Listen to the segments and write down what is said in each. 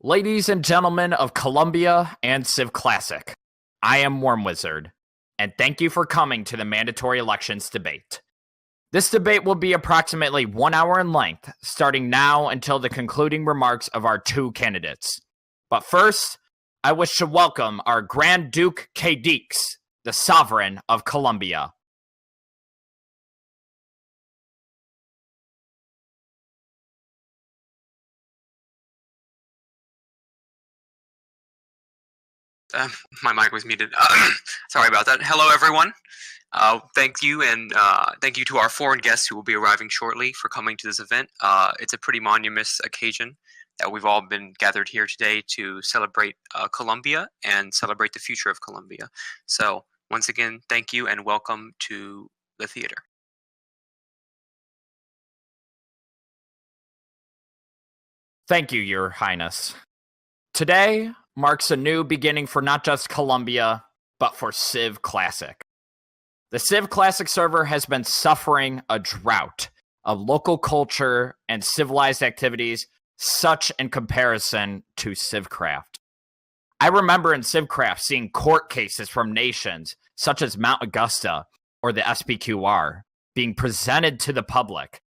Ladies and gentlemen of Columbia and Civ Classic, I am Worm Wizard, and thank you for coming to the mandatory elections debate. This debate will be approximately 1 hour in length, starting now until the concluding remarks of our two candidates. But first, I wish to welcome our Grand Duke Cadix, the Sovereign of Columbia. My mic was muted. Sorry about that. Hello, everyone. Thank you, and thank you to our foreign guests who will be arriving shortly for coming to this event. It's a pretty monumentous occasion that we've all been gathered here today to celebrate Columbia and celebrate the future of Columbia. So, once again, thank you and welcome to the theater. Thank you, Your Highness. Today marks a new beginning for not just Columbia, but for Civ Classic. The Civ Classic server has been suffering a drought of local culture and civilized activities, such in comparison to Civcraft. I remember in Civcraft seeing court cases from nations such as Mount Augusta or the SPQR being presented to the public.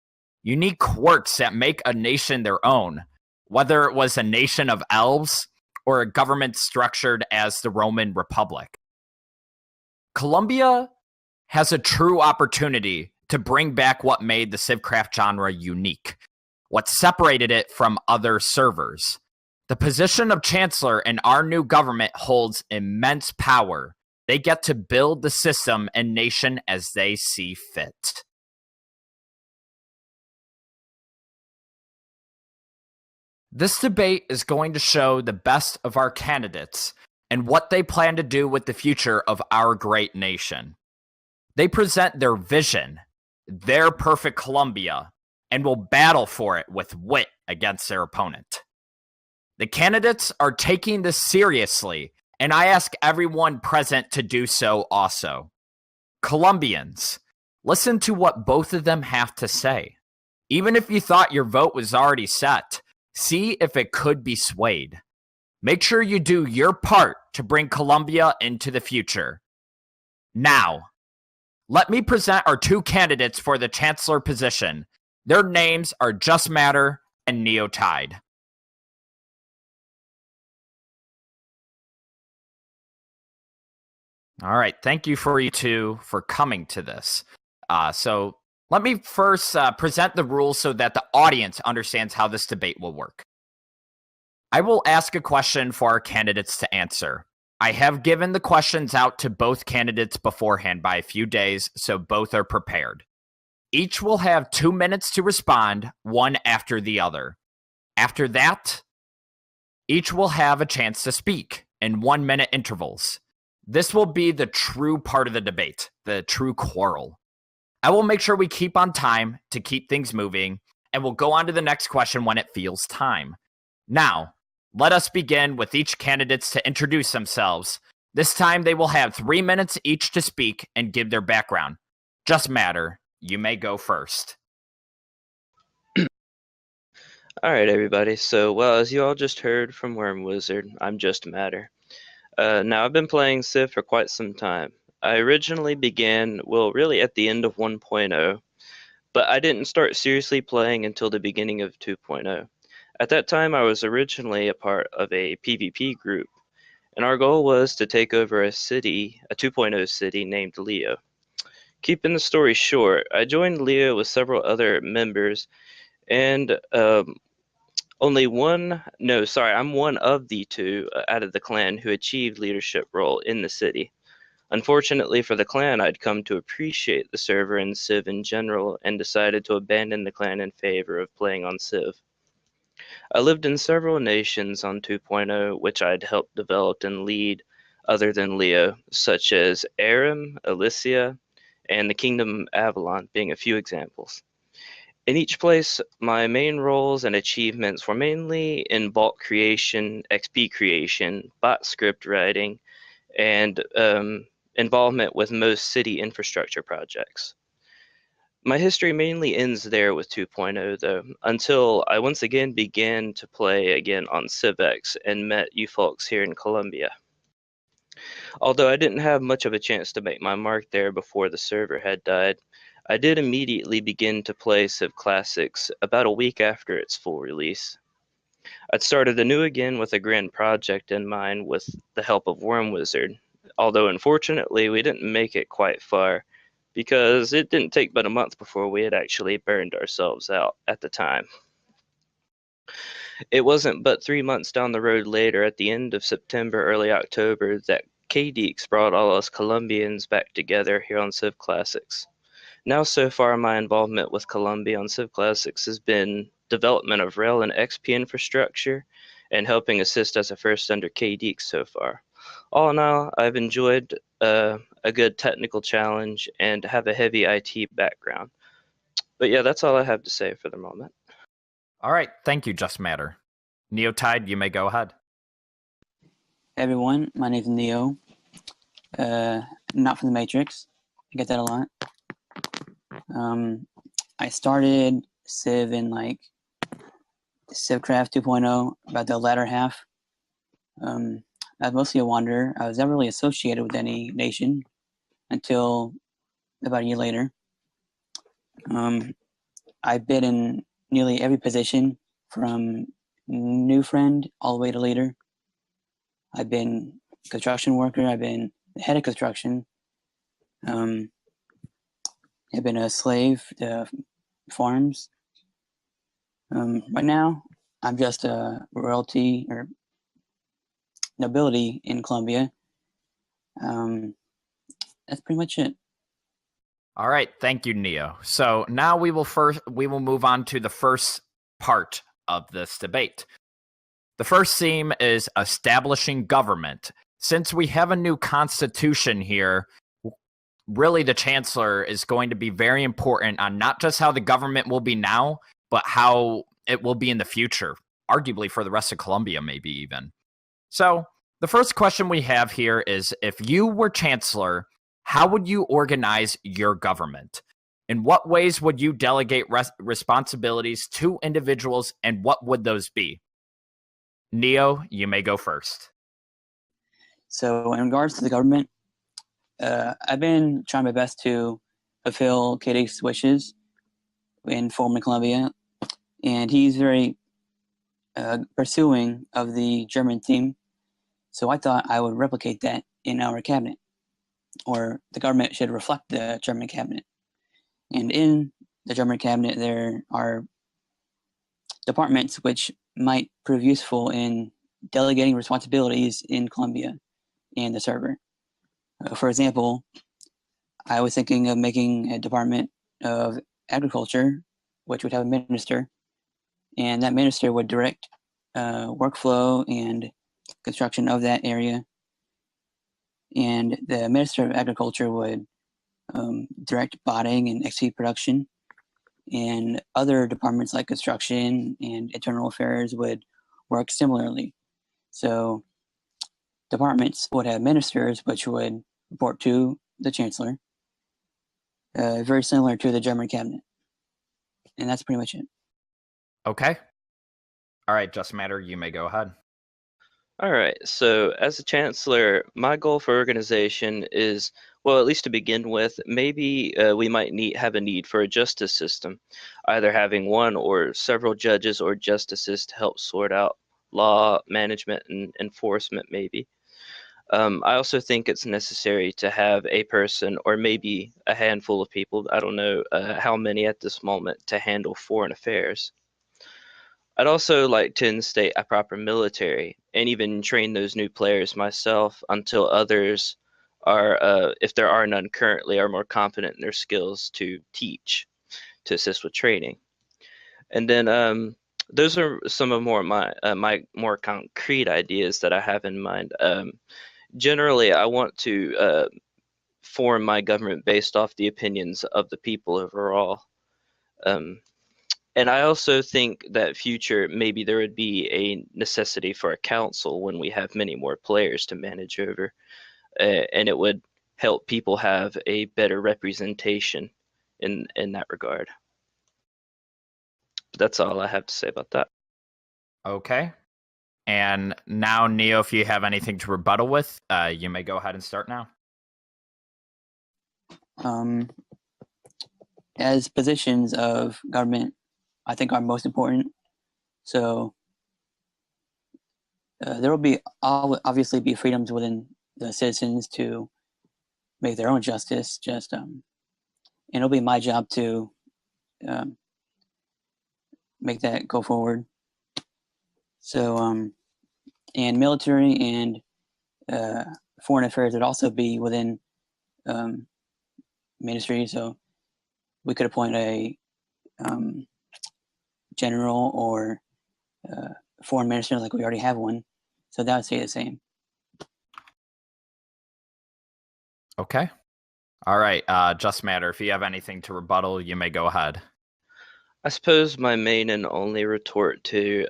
Unique quirks that make a nation their own, whether it was a nation of elves or a government structured as the Roman Republic. Columbia has a true opportunity to bring back what made the Civcraft genre unique, what separated it from other servers. The position of Chancellor in our new government holds immense power. They get to build the system and nation as they see fit. This debate is going to show the best of our candidates and what they plan to do with the future of our great nation. They present their vision, their perfect Columbia, and will battle for it with wit against their opponent. The candidates are taking this seriously, and I ask everyone present to do so also. Columbians, listen to what both of them have to say. Even if you thought your vote was already set, see if it could be swayed. Make sure you do your part to bring Columbia into the future. Now, let me present our two candidates for the Chancellor position. Their names are Just Matter and Neotide. All right, thank you for you two for coming to this. So let me first present the rules so that the audience understands how this debate will work. I will ask a question for our candidates to answer. I have given the questions out to both candidates beforehand by a few days, so both are prepared. Each will have 2 minutes to respond, one after the other. After that, each will have a chance to speak in 1 minute intervals. This will be the true part of the debate, the true quarrel. I will make sure we keep on time to keep things moving, and we'll go on to the next question when it feels time. Now, let us begin with each candidates to introduce themselves. This time they will have 3 minutes each to speak and give their background. Just Matter, you may go first. Alright everybody, so as you all just heard from Worm Wizard, I'm Just Matter. Now I've been playing Civ for quite some time. I originally began, really at the end of 1.0, but I didn't start seriously playing until the beginning of 2.0. At that time, I was originally a part of a PvP group, and our goal was to take over a city, a 2.0 city named Leo. Keeping the story short, I joined Leo with several other members, and I'm one of the two out of the clan who achieved leadership role in the city. Unfortunately for the clan, I'd come to appreciate the server and Civ in general and decided to abandon the clan in favor of playing on Civ. I lived in several nations on 2.0 which I'd helped develop and lead other than Leo, such as Aram, Elysia, and the Kingdom Avalon being a few examples. In each place, my main roles and achievements were mainly in bulk creation, XP creation, bot script writing, and involvement with most city infrastructure projects. My history mainly ends there with 2.0 though, until I once again began to play again on Civex and met you folks here in Colombia. Although I didn't have much of a chance to make my mark there before the server had died, I did immediately begin to play Civ Classics about a week after its full release. I'd started anew again with a grand project in mind with the help of Worm Wizard, although unfortunately we didn't make it quite far, because it didn't take but a month before we had actually burned ourselves out at the time. It wasn't but 3 months down the road later, at the end of September, early October, that KDeeks brought all us Colombians back together here on Civ Classics. Now, so far, my involvement with Colombia on Civ Classics has been development of rail and XP infrastructure and helping assist as a first under KDeeks so far. All in all, I've enjoyed a good technical challenge and have a heavy IT background. But yeah, that's all I have to say for the moment. All right, thank you, Just Matter. Neotide, you may go ahead. Hey everyone, my name's Neo. Not from the Matrix. I get that a lot. I started Civ in like Civcraft 2.0, about the latter half. I was mostly a wanderer. I was never really associated with any nation until about a year later. I've been in nearly every position from new friend all the way to leader. I've been construction worker. I've been the head of construction. I've been a slave to farms. Right now, I'm just a royalty or nobility in Colombia. That's pretty much it. All right, thank you, Neo. So now we will move on to the first part of this debate. The first theme is establishing government. Since we have a new constitution here, really the chancellor is going to be very important on not just how the government will be now, but how it will be in the future, arguably for the rest of Colombia, maybe even. So the first question we have here is, if you were chancellor, how would you organize your government? In what ways would you delegate responsibilities to individuals, and what would those be? Neo, you may go first. So in regards to the government, I've been trying my best to fulfill KDeeks' wishes in forming Colombia, and he's very pursuing of the German theme. So I thought I would replicate that in our cabinet, or the government should reflect the German cabinet. And in the German cabinet, there are departments which might prove useful in delegating responsibilities in Colombia and the server. For example, I was thinking of making a department of agriculture, which would have a minister, and that minister would direct workflow and construction of that area. And the Minister of Agriculture would direct botting and XP production, and other departments like construction and internal affairs would work similarly. So departments would have ministers which would report to the chancellor, very similar to the German cabinet. And that's pretty much it. Okay. All right, Just Matter, you may go ahead. All right, so as a chancellor, my goal for organization is, well, at least to begin with, maybe we might have a need for a justice system, either having one or several judges or justices to help sort out law, management, and enforcement, maybe. I also think it's necessary to have a person, or maybe a handful of people, I don't know how many at this moment, to handle foreign affairs. I'd also like to instate a proper military and even train those new players myself until others are, if there are none currently, are more confident in their skills to teach, to assist with training. And then those are some of my more concrete ideas that I have in mind. Generally, I want to form my government based off the opinions of the people overall. And I also think that future, maybe there would be a necessity for a council when we have many more players to manage over. And it would help people have a better representation in that regard. But that's all I have to say about that. Okay. And now, Neo, if you have anything to rebuttal with, you may go ahead and start now. As positions of government, I think are most important. So there will be obviously be freedoms within the citizens to make their own justice. And it'll be my job to make that go forward. So and military and foreign affairs would also be within ministry. So we could appoint a general or foreign minister, like we already have one. So that would stay the same. Okay. All right. Just Matter, if you have anything to rebuttal, you may go ahead. I suppose my main and only retort to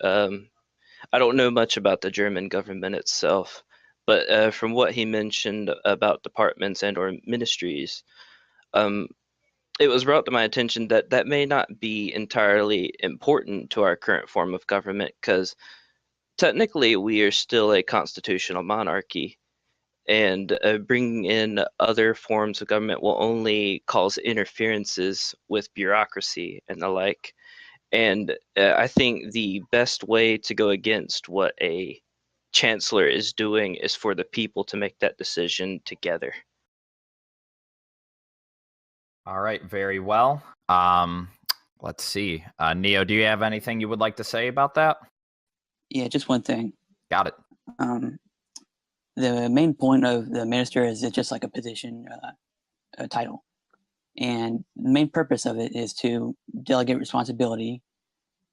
I don't know much about the German government itself, but from what he mentioned about departments and or ministries, it was brought to my attention that that may not be entirely important to our current form of government, because technically we are still a constitutional monarchy, and bringing in other forms of government will only cause interferences with bureaucracy and the like. And I think the best way to go against what a chancellor is doing is for the people to make that decision together. All right. Very well. Let's see. Neo, do you have anything you would like to say about that? Yeah, just one thing. Got it. The main point of the minister is it's just like a position, a title. And the main purpose of it is to delegate responsibility,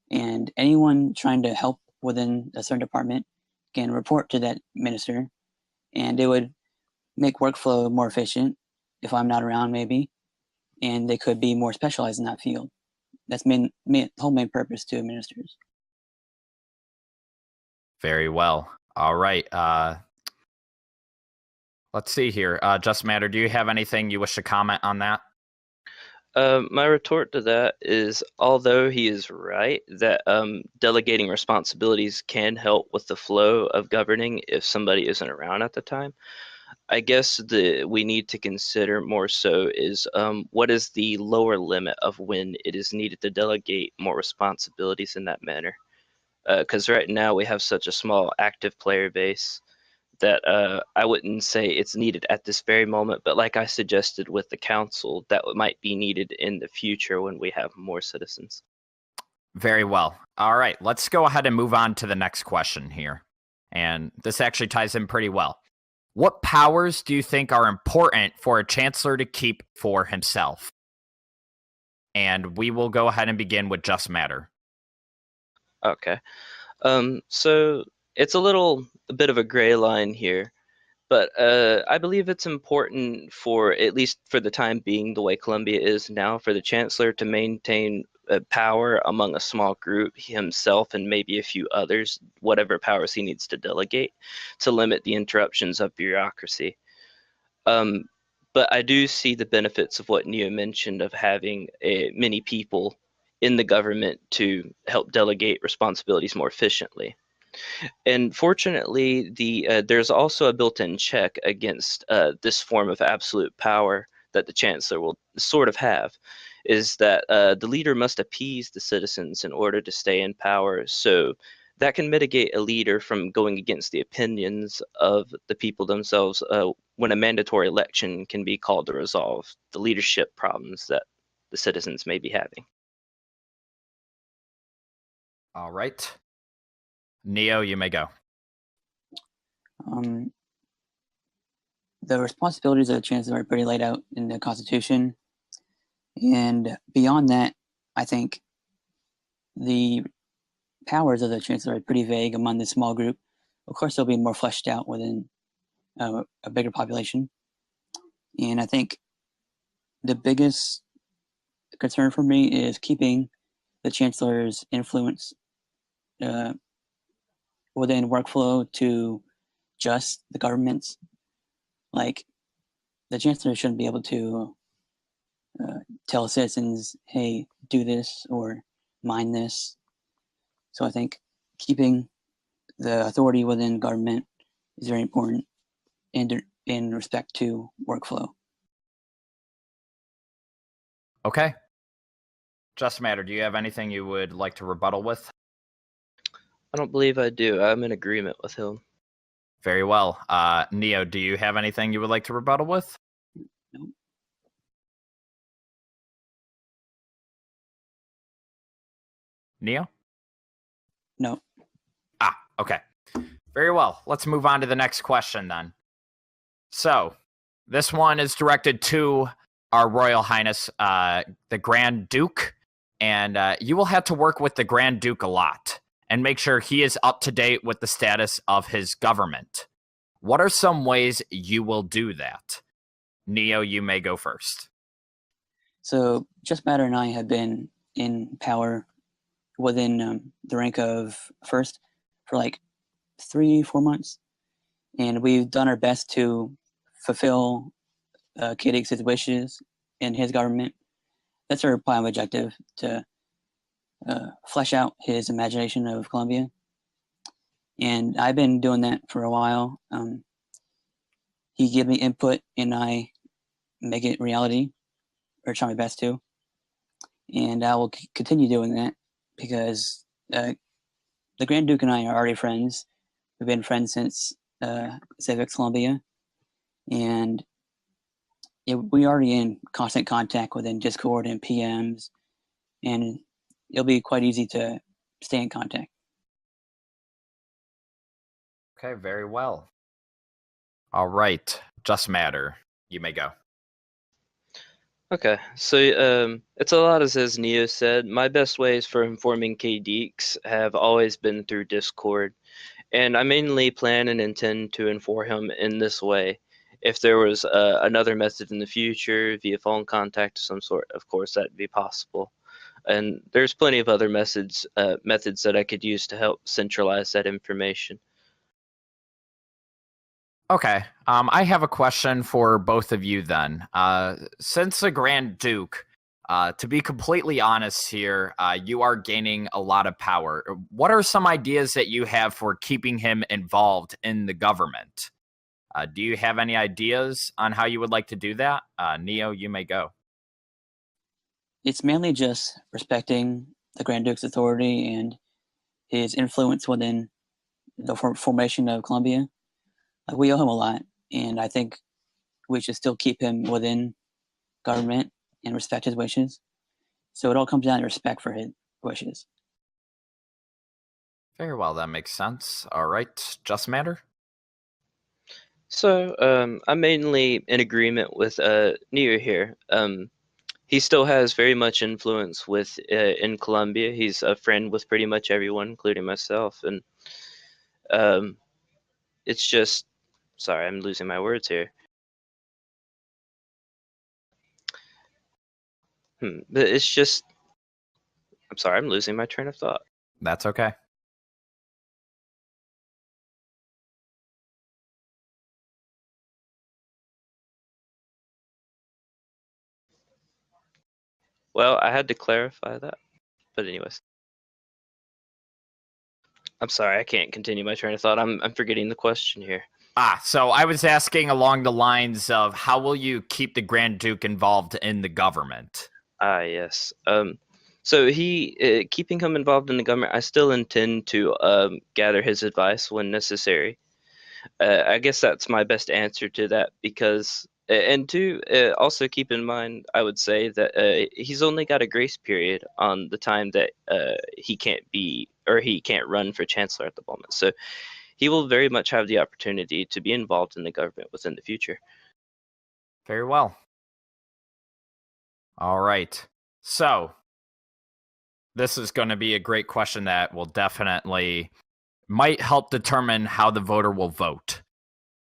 and anyone trying to help within a certain department can report to that minister, and it would make workflow more efficient if I'm not around, maybe, and they could be more specialized in that field. That's the whole main purpose to ministers. Very well. All right. Let's see here. Just Matter, do you have anything you wish to comment on that? My retort to that is, although he is right that delegating responsibilities can help with the flow of governing if somebody isn't around at the time, I guess we need to consider more so is what is the lower limit of when it is needed to delegate more responsibilities in that manner. Because right now we have such a small active player base that I wouldn't say it's needed at this very moment, but like I suggested with the council, that might be needed in the future when we have more citizens. Very well. All right, let's go ahead and move on to the next question here. And this actually ties in pretty well. What powers do you think are important for a chancellor to keep for himself? And we will go ahead and begin with Just Matter. Okay. So it's a bit of a gray line here, but I believe it's important for, at least for the time being, the way Columbia is now, for the chancellor to maintain power among a small group, himself and maybe a few others, whatever powers he needs to delegate, to limit the interruptions of bureaucracy. But I do see the benefits of what Neo mentioned of having many people in the government to help delegate responsibilities more efficiently. And fortunately, there's also a built-in check against this form of absolute power that the chancellor will sort of have, is that the leader must appease the citizens in order to stay in power. So that can mitigate a leader from going against the opinions of the people themselves when a mandatory election can be called to resolve the leadership problems that the citizens may be having. All right. Neo, you may go. The responsibilities of the chancellor are pretty laid out in the Constitution. And beyond that, I think the powers of the chancellor are pretty vague among the small group. Of course, they'll be more fleshed out within a bigger population. And I think the biggest concern for me is keeping the chancellor's influence within workflow to just the governments. Like, the chancellor shouldn't be able to tell citizens, hey, do this or mind this. So I think keeping the authority within government is very important in respect to workflow. Okay. Just Matter, do you have anything you would like to rebuttal with? I don't believe I do. I'm in agreement with him. Very well. Neo, do you have anything you would like to rebuttal with? Nope. Neo? No. Okay. Very well. Let's move on to the next question then. So, this one is directed to our Royal Highness, the Grand Duke, and you will have to work with the Grand Duke a lot and make sure he is up to date with the status of his government. What are some ways you will do that? Neo, you may go first. So Just Matter and I have been in power within the rank of first for like 3-4 months, and we've done our best to fulfill Kidix's wishes in his government. That's our prime objective, to flesh out his imagination of Columbia. And I've been doing that for a while. He gave me input, and I make it reality, or try my best to. And I will continue doing that because the Grand Duke and I are already friends. We've been friends since Civics Columbia, and we are already in constant contact within Discord and PMs, and it'll be quite easy to stay in contact. Okay, very well. All right. Just Matter, you may go. Okay, so it's a lot as Neo said. My best ways for informing KDeeks have always been through Discord, and I mainly plan and intend to inform him in this way. If there was another method in the future, via phone contact of some sort, of course that'd be possible. And there's plenty of other methods that I could use to help centralize that information. Okay. I have a question for both of you then. Since the Grand Duke, to be completely honest here, you are gaining a lot of power. What are some ideas that you have for keeping him involved in the government? Do you have any ideas on how you would like to do that? Neo, you may go. It's mainly just respecting the Grand Duke's authority and his influence within the formation of Columbia. We owe him a lot, and I think we should still keep him within government and respect his wishes. So it all comes down to respect for his wishes. Very well, that makes sense. All right, Just Matter. So I'm mainly in agreement with Neo here. He still has very much influence in Columbia. He's a friend with pretty much everyone, including myself, and it's just. Sorry, I'm losing my words here. But it's just. I'm sorry, I'm losing my train of thought. That's okay. Well, I had to clarify that. But anyways. I'm sorry, I can't continue my train of thought. I'm forgetting the question here. So I was asking along the lines of how will you keep the Grand Duke involved in the government? Yes. So keeping him involved in the government, I still intend to gather his advice when necessary. I guess that's my best answer to that because, and two, also keep in mind, I would say that he's only got a grace period on the time that he can't run for chancellor at the moment. So he will very much have the opportunity to be involved in the government within the future. Very well. All right. So this is going to be a great question that will definitely might help determine how the voter will vote.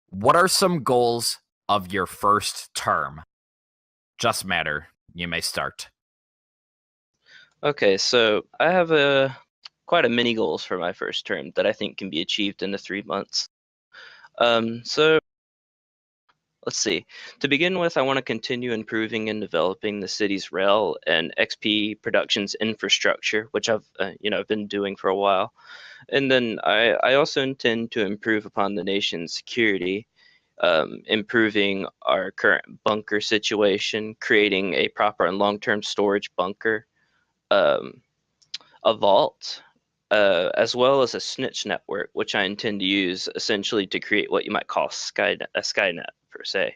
What are some goals of your first term? Just Matter, you may start. Okay, so I have quite a many goals for my first term that I think can be achieved in the 3 months. So let's see. To begin with, I want to continue improving and developing the city's rail and XP Productions infrastructure, which I've been doing for a while. And then I also intend to improve upon the nation's security, improving our current bunker situation, creating a proper and long-term storage bunker, um, a vault, as well as a snitch network, which I intend to use essentially to create what you might call a Skynet per se.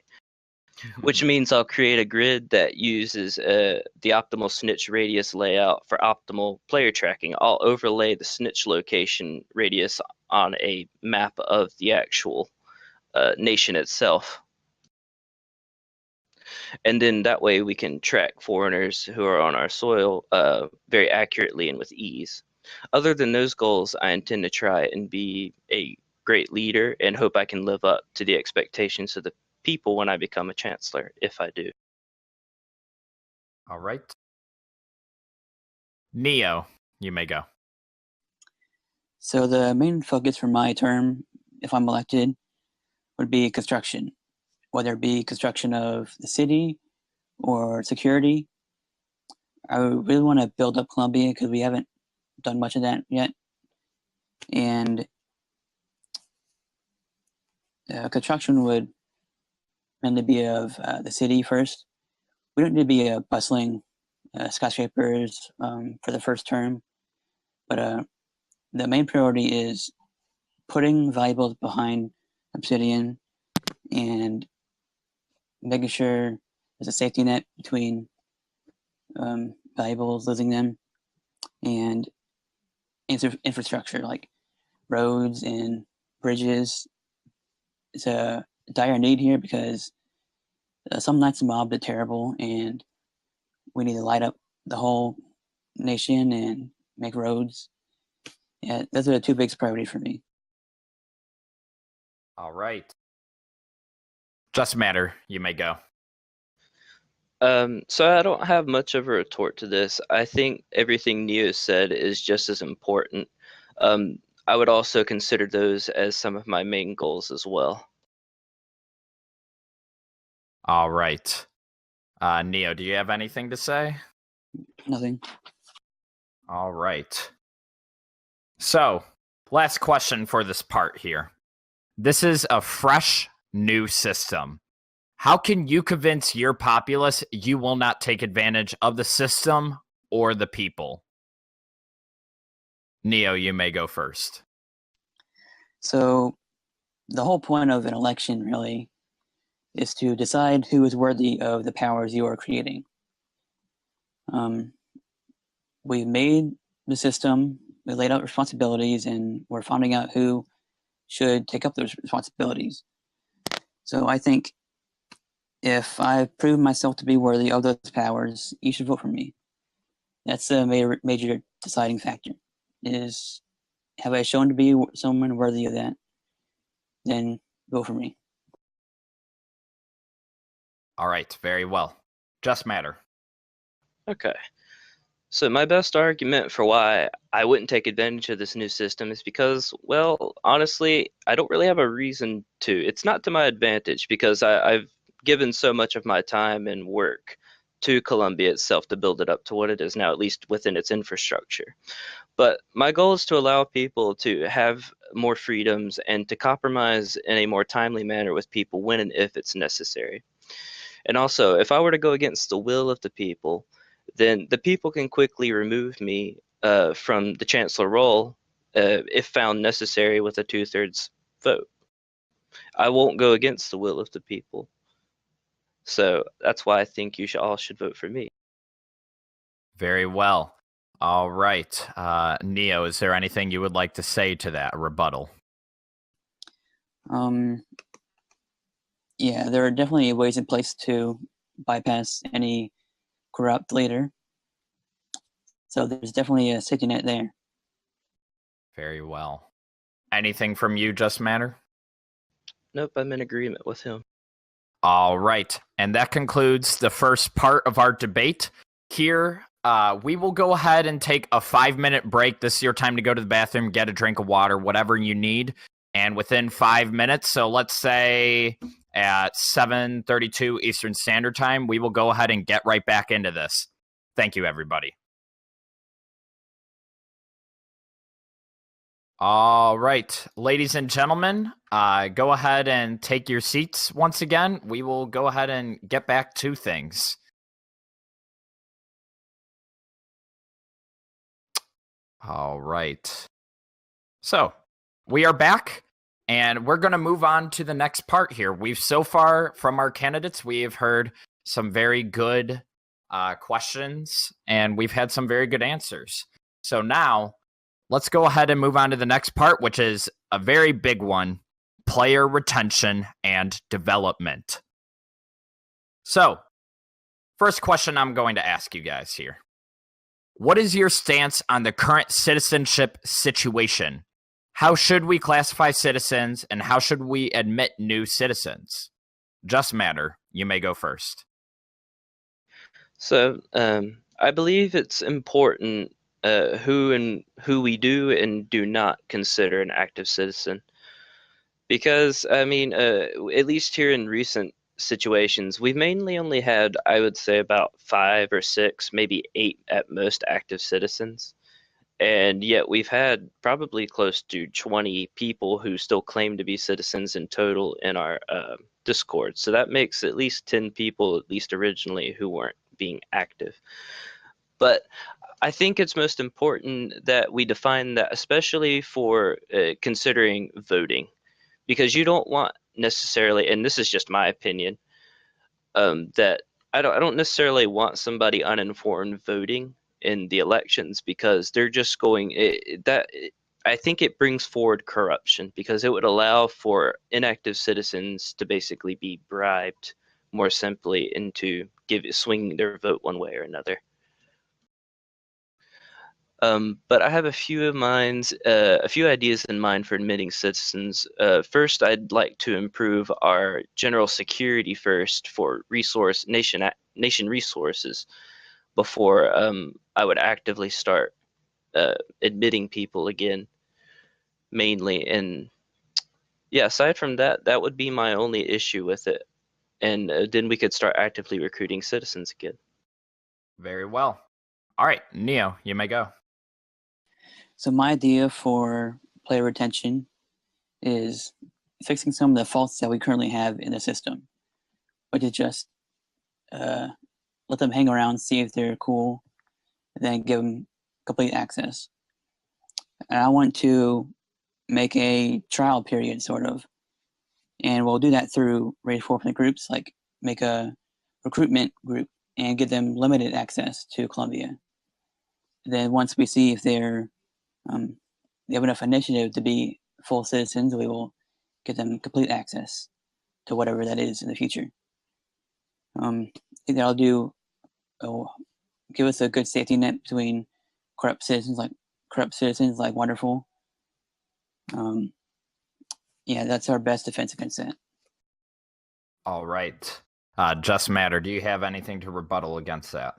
Which means I'll create a grid that uses the optimal snitch radius layout for optimal player tracking. I'll overlay the snitch location radius on a map of the actual nation itself. And then that way we can track foreigners who are on our soil very accurately and with ease. Other than those goals, I intend to try and be a great leader and hope I can live up to the expectations of the people when I become a chancellor, if I do. All right. Neo, you may go. So the main focus for my term, if I'm elected, would be construction, whether it be construction of the city or security. I really want to build up Columbia because we haven't done much of that yet. And construction would mainly be of the city first. We don't need to be bustling skyscrapers for the first term, but the main priority is putting valuables behind Obsidian and making sure there's a safety net between valuables, losing them, and infrastructure like roads and bridges. It's a dire need here because some nights the mob are terrible and we need to light up the whole nation and make roads. Yeah, those are the two biggest priorities for me. All right. Just Matter, you may go. So I don't have much of a retort to this. I think everything Neo said is just as important. I would also consider those as some of my main goals as well. All right. Neo, do you have anything to say? Nothing. All right. So, last question for this part here. This is a fresh, new system. How can you convince your populace you will not take advantage of the system or the people? Neo, you may go first. So the whole point of an election really is to decide who is worthy of the powers you are creating. We've made the system, we laid out responsibilities, and we're finding out who should take up those responsibilities. So I think if I've proven myself to be worthy of those powers, you should vote for me. That's a major deciding factor, is have I shown to be someone worthy of that, then vote for me. All right, very well. Just Matter. Okay. So my best argument for why I wouldn't take advantage of this new system is because, well, honestly, I don't really have a reason to. It's not to my advantage because I've given so much of my time and work to Columbia itself to build it up to what it is now, at least within its infrastructure. But my goal is to allow people to have more freedoms and to compromise in a more timely manner with people when and if it's necessary. And also, if I were to go against the will of the people, then the people can quickly remove me from the chancellor role if found necessary with a 2/3 vote. I won't go against the will of the people. So that's why I think you all should vote for me. Very well. All right. Neo, is there anything you would like to say to that rebuttal? Yeah, there are definitely ways in place to bypass any corrupt leader. So there's definitely a safety net there. Very well. Anything from you, Just Matter? Nope, I'm in agreement with him. All right. And that concludes the first part of our debate. Here, we will go ahead and take a 5-minute break. This is your time to go to the bathroom, get a drink of water, whatever you need. And within 5 minutes, so let's say at 7:32 Eastern Standard Time. We will go ahead and get right back into this. Thank you, everybody. All right, ladies and gentlemen, go ahead and take your seats once again. We will go ahead and get back to things. All right. So, we are back, and we're going to move on to the next part here. We've so far, from our candidates, we have heard some very good questions, and we've had some very good answers. So now, let's go ahead and move on to the next part, which is a very big one, player retention and development. So, first question I'm going to ask you guys here. What is your stance on the current citizenship situation? How should we classify citizens, and how should we admit new citizens? Just Matter, you may go first. So, I believe it's important who we do and do not consider an active citizen, because at least here in recent situations, we've mainly only had, I would say, about 5 or 6, maybe 8 at most active citizens, and yet we've had probably close to 20 people who still claim to be citizens in total in our Discord. So that makes at least 10 people, at least originally, who weren't being active. But I think it's most important that we define that, especially for considering voting, because you don't want necessarily, and this is just my opinion, that I don't necessarily want somebody uninformed voting in the elections, because they're just going I think it brings forward corruption, because it would allow for inactive citizens to basically be bribed more simply into swinging their vote one way or another. But I have a few ideas in mind for admitting citizens. First, I'd like to improve our general security first for nation resources before I would actively start admitting people again, mainly. And yeah, aside from that, that would be my only issue with it. And then we could start actively recruiting citizens again. Very well. All right, Neo, you may go. So my idea for player retention is fixing some of the faults that we currently have in the system, which is just let them hang around, see if they're cool, and then give them complete access. And I want to make a trial period, sort of, and we'll do that through reinforcement groups, like make a recruitment group and give them limited access to Columbia. And then once we see if they have enough initiative to be full citizens, we will give them complete access to whatever that is in the future. I think that'll give us a good safety net between corrupt citizens like Wonderful. Yeah, that's our best defense against that. All right. Just Matter, do you have anything to rebuttal against that?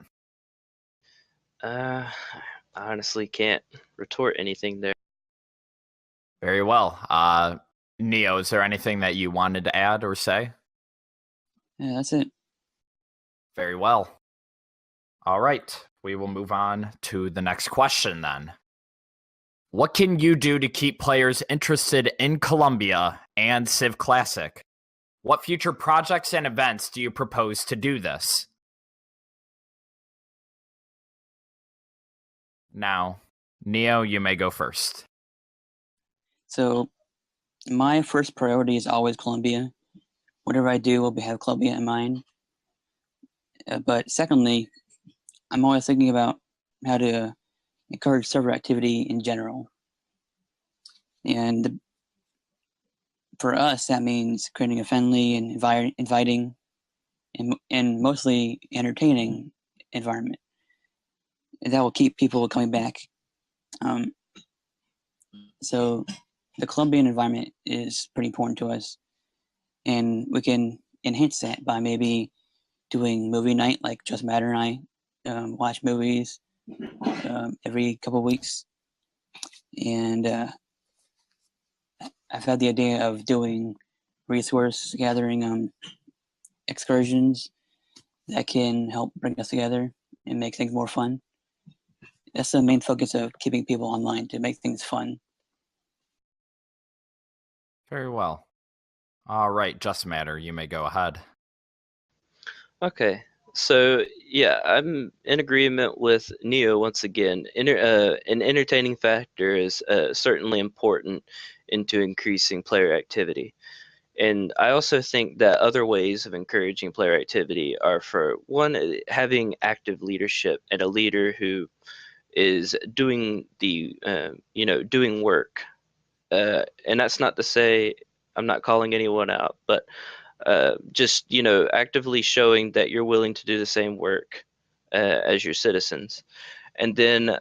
I honestly can't retort anything there. Very well. Neo, is there anything that you wanted to add or say? Yeah, that's it. Very well. All right. We will move on to the next question then. What can you do to keep players interested in Columbia and Civ Classic? What future projects and events do you propose to do this? Now, Neo, you may go first. So my first priority is always Columbia. Whatever I do will have Columbia in mind. But secondly, I'm always thinking about how to encourage server activity in general. And for us, that means creating a friendly and inviting and mostly entertaining environment. And that will keep people coming back. So the Colombian environment is pretty important to us. And we can enhance that by maybe doing movie night, like Just Matter and I watch movies every couple of weeks. And I've had the idea of doing resource gathering excursions that can help bring us together and make things more fun. That's the main focus of keeping people online, to make things fun. Very well. All right, Just Matter, you may go ahead. Okay, so yeah, I'm in agreement with Neo once again. An entertaining factor is certainly important into increasing player activity. And I also think that other ways of encouraging player activity are, for one, having active leadership and a leader who is doing doing work. And that's not to say I'm not calling anyone out, but just actively showing that you're willing to do the same work as your citizens, and then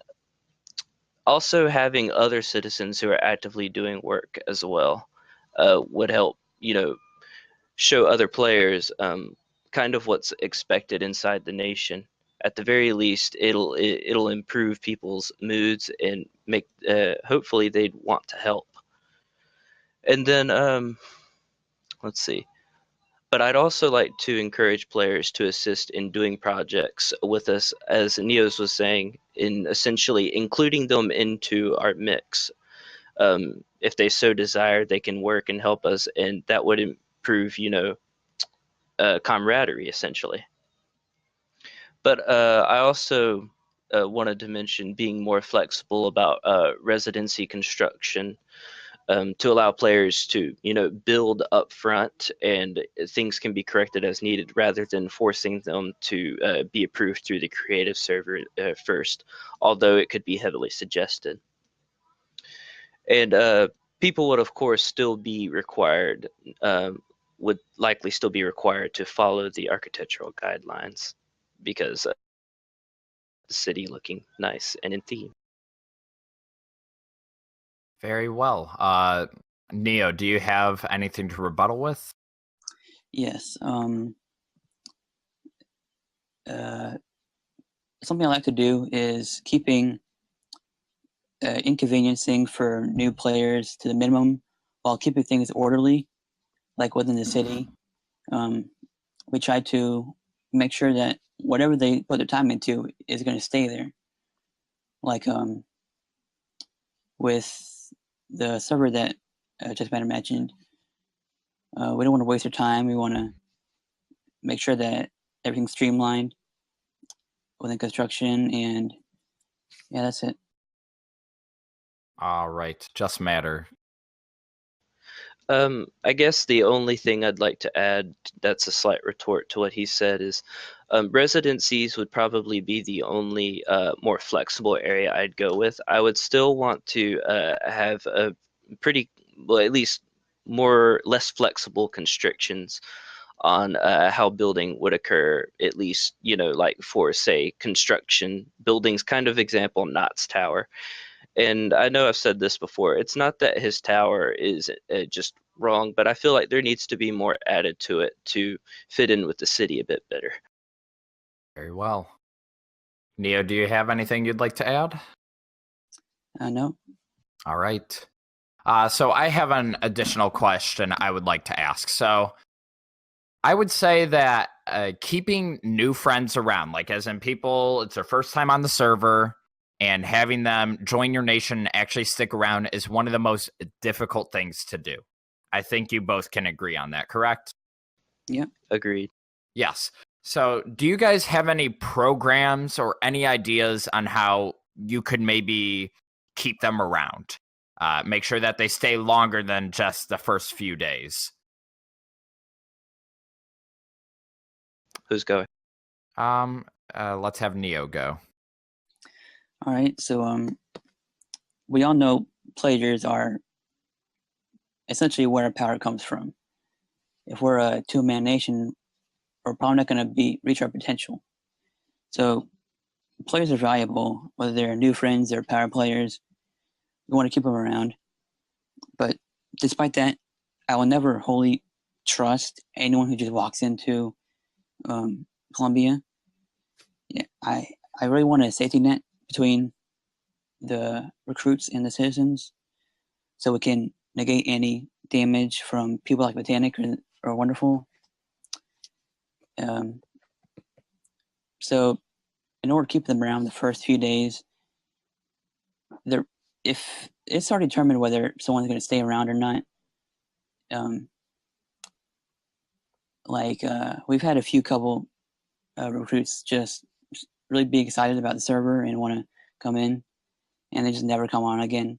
also having other citizens who are actively doing work as well would help show other players kind of what's expected inside the nation. At the very least, it'll improve people's moods and make hopefully they'd want to help. And then let's see. But I'd also like to encourage players to assist in doing projects with us, as Neos was saying, in essentially including them into our mix. If they so desire, they can work and help us, and that would improve, camaraderie, essentially. But I also wanted to mention being more flexible about residency construction. To allow players to, build up front, and things can be corrected as needed rather than forcing them to be approved through the creative server first, although it could be heavily suggested. And people would, of course, still be required, would likely still be required to follow the architectural guidelines because the city looking nice and in theme. Very well. Neo, do you have anything to rebuttal with? Yes. Something I like to do is keeping inconveniencing for new players to the minimum while keeping things orderly, like within the city. We try to make sure that whatever they put their time into is going to stay there. Like with the server that Just Matter mentioned, we don't want to waste our time. We want to make sure that everything's streamlined within construction, and yeah, that's it. All right, Just Matter. I guess the only thing I'd like to add that's a slight retort to what he said is residencies would probably be the only more flexible area I'd go with. I would still want to have a pretty, well, at least less flexible constrictions on how building would occur, at least, like for, say, construction buildings, kind of example, Knott's Tower. And I know I've said this before, it's not that his tower is just wrong, but I feel like there needs to be more added to it to fit in with the city a bit better. Very well. Neo, do you have anything you'd like to add? No. All right. So I have an additional question I would like to ask. So I would say that keeping new friends around, like as in people, it's their first time on the server, and having them join your nation and actually stick around is one of the most difficult things to do. I think you both can agree on that, correct? Yeah. Agreed. Yes. So do you guys have any programs or any ideas on how you could maybe keep them around? Make sure that they stay longer than just the first few days. Who's going? Let's have Neo go. All right. So we all know players are essentially where our power comes from. If we're a two-man nation, we're probably not going to reach our potential. So players are valuable, whether they're new friends or power players. We want to keep them around. But despite that, I will never wholly trust anyone who just walks into Columbia. Yeah, I really want a safety net between the recruits and the citizens, so we can negate any damage from people like Botanic or Wonderful. So in order to keep them around the first few days, if it's already determined whether someone's going to stay around or not. We've had a few couple recruits just really be excited about the server and want to come in, and they just never come on again.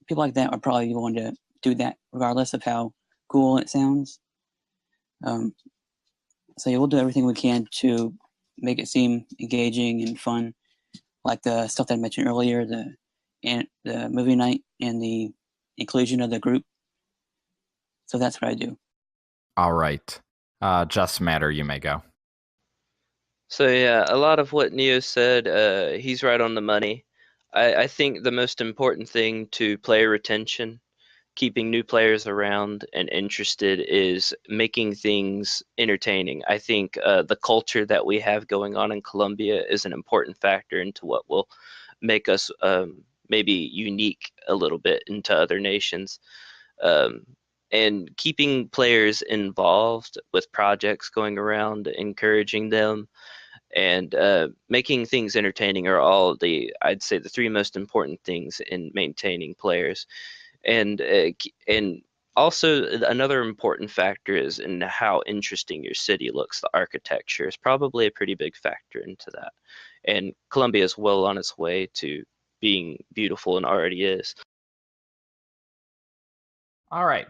People like that are probably going to do that regardless of how cool it sounds. So yeah, we'll do everything we can to make it seem engaging and fun, like the stuff that I mentioned earlier, the movie night and the inclusion of the group. So that's what I do. All right. Just Matter, you may go. So yeah, a lot of what Neo said, he's right on the money. I think the most important thing to player retention, keeping new players around and interested, is making things entertaining. I think the culture that we have going on in Colombia is an important factor into what will make us maybe unique a little bit into other nations. And keeping players involved with projects going around, encouraging them, and making things entertaining are all I'd say the three most important things in maintaining players. And also another important factor is in how interesting your city looks. The architecture is probably a pretty big factor into that. And Colombia is well on its way to being beautiful and already is. All right.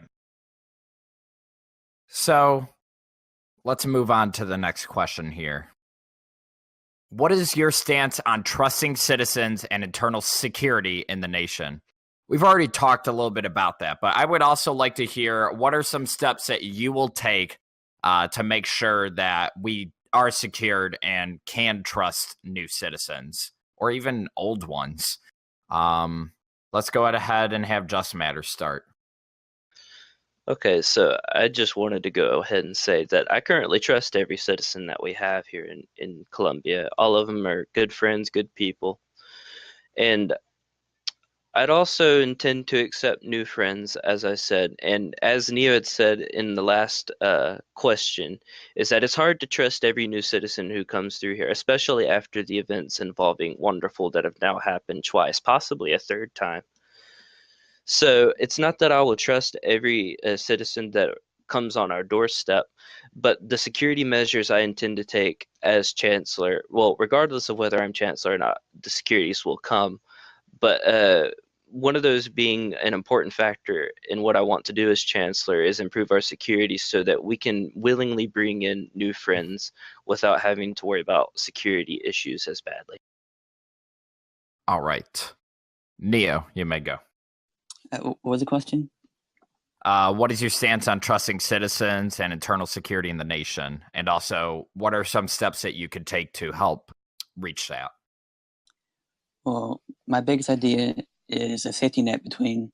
So let's move on to the next question here. What is your stance on trusting citizens and internal security in the nation? We've already talked a little bit about that, but I would also like to hear what are some steps that you will take to make sure that we are secured and can trust new citizens or even old ones. Let's go ahead and have Just Matter start. Okay, so I just wanted to go ahead and say that I currently trust every citizen that we have here in Colombia. All of them are good friends, good people. And I'd also intend to accept new friends, as I said. And as Neo had said in the last question, is that it's hard to trust every new citizen who comes through here, especially after the events involving Wonderful that have now happened twice, possibly a third time. So it's not that I will trust every citizen that comes on our doorstep, but the security measures I intend to take as Chancellor, well, regardless of whether I'm Chancellor or not, the securities will come. But one of those being an important factor in what I want to do as Chancellor is improve our security so that we can willingly bring in new friends without having to worry about security issues as badly. All right. Neo, you may go. What was the question? What is your stance on trusting citizens and internal security in the nation? And also, what are some steps that you could take to help reach that? Well, my biggest idea is a safety net between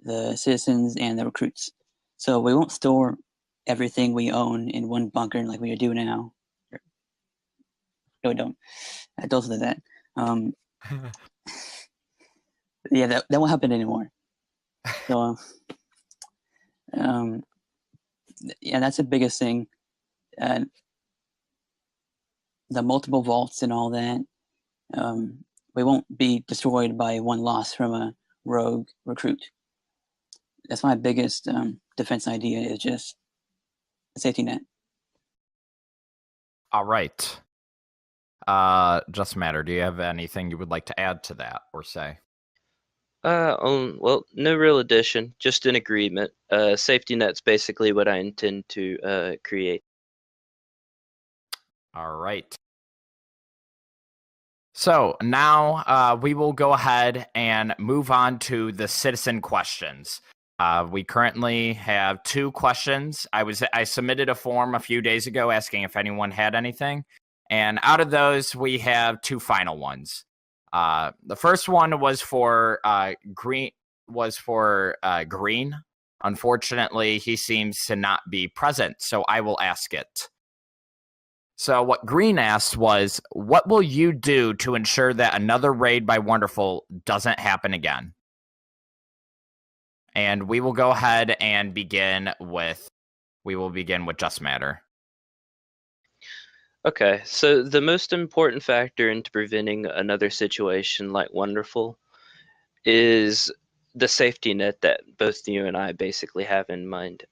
the citizens and the recruits. So we won't store everything we own in one bunker like we do now. No, we don't. Don't do that. Yeah, that won't happen anymore. So, yeah, that's the biggest thing. The multiple vaults and all that. We won't be destroyed by one loss from a rogue recruit. That's my biggest defense idea, is just a safety net. All right. Just Matter, do you have anything you would like to add to that or say? Well, no real addition, just an agreement. Safety net's basically what I intend to create. All right. So now we will go ahead and move on to the citizen questions. We currently have 2 questions. I submitted a form a few days ago asking if anyone had anything, and out of those we have 2 final ones. The first one was for Green. Green. Unfortunately, he seems to not be present, so I will ask it. So what Green asked was, what will you do to ensure that another raid by Wonderful doesn't happen again? And we will go ahead and begin with Just Matter. Okay, so the most important factor into preventing another situation like Wonderful is the safety net that both you and I basically have in mind.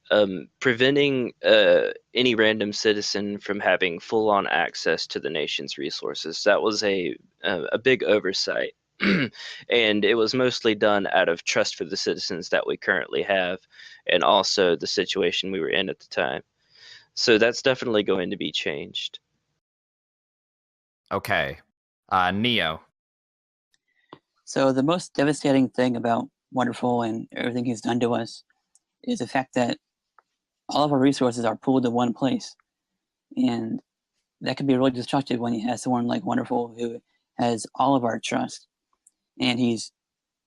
Preventing any random citizen from having full-on access to the nation's resources. That was a big oversight. And it was mostly done out of trust for the citizens that we currently have, and also the situation we were in at the time. So that's definitely going to be changed. Okay. Neo. So the most devastating thing about Wonderful and everything he's done to us is the fact that all of our resources are pooled in one place. And that can be really destructive when you have someone like Wonderful who has all of our trust. And he's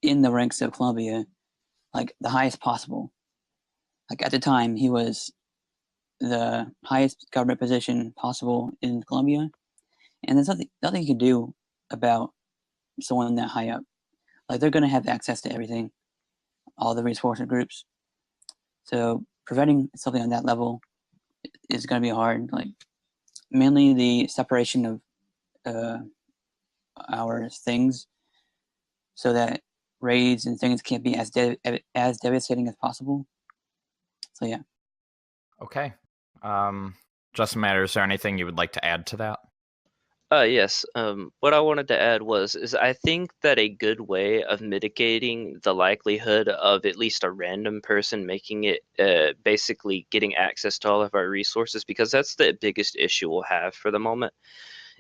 in the ranks of Columbia, like the highest possible. Like at the time, he was the highest government position possible in Columbia. And there's nothing you can do about someone that high up. Like they're going to have access to everything, all the resource groups. So preventing something on that level is going to be hard. Like mainly the separation of our things, so that raids and things can't be as devastating as possible. So yeah. Okay. Just Matter, is there anything you would like to add to that? Yes. What I wanted to add is I think that a good way of mitigating the likelihood of at least a random person making it, basically getting access to all of our resources, because that's the biggest issue we'll have for the moment,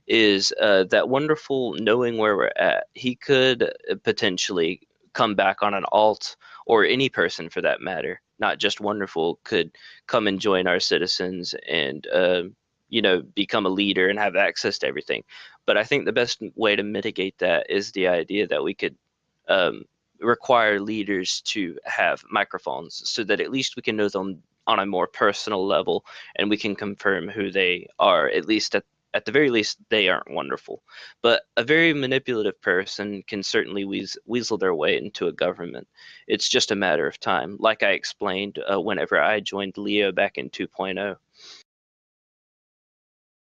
is that Wonderful knowing where we're at. He could potentially come back on an alt, or any person for that matter, not just Wonderful, could come and join our citizens and become a leader and have access to everything. But I think the best way to mitigate that is the idea that we could require leaders to have microphones, so that at least we can know them on a more personal level, and we can confirm who they are. At the very least, they aren't Wonderful. But a very manipulative person can certainly weasel their way into a government. It's just a matter of time, like I explained whenever I joined Leo back in 2.0.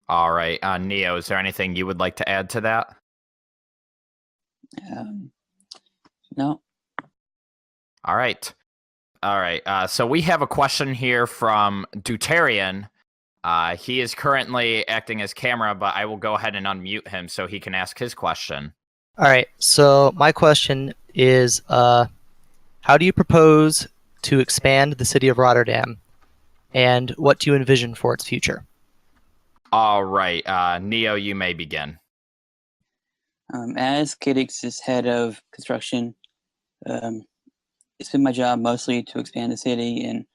All right. Neo, is there anything you would like to add to that? No. All right. So we have a question here from Deuterian. He is currently acting as camera, but I will go ahead and unmute him so he can ask his question. All right. So my question is, how do you propose to expand the city of Rotterdam, and what do you envision for its future? All right. Neo, you may begin. As KDX's head of construction, it's been my job mostly to expand the city and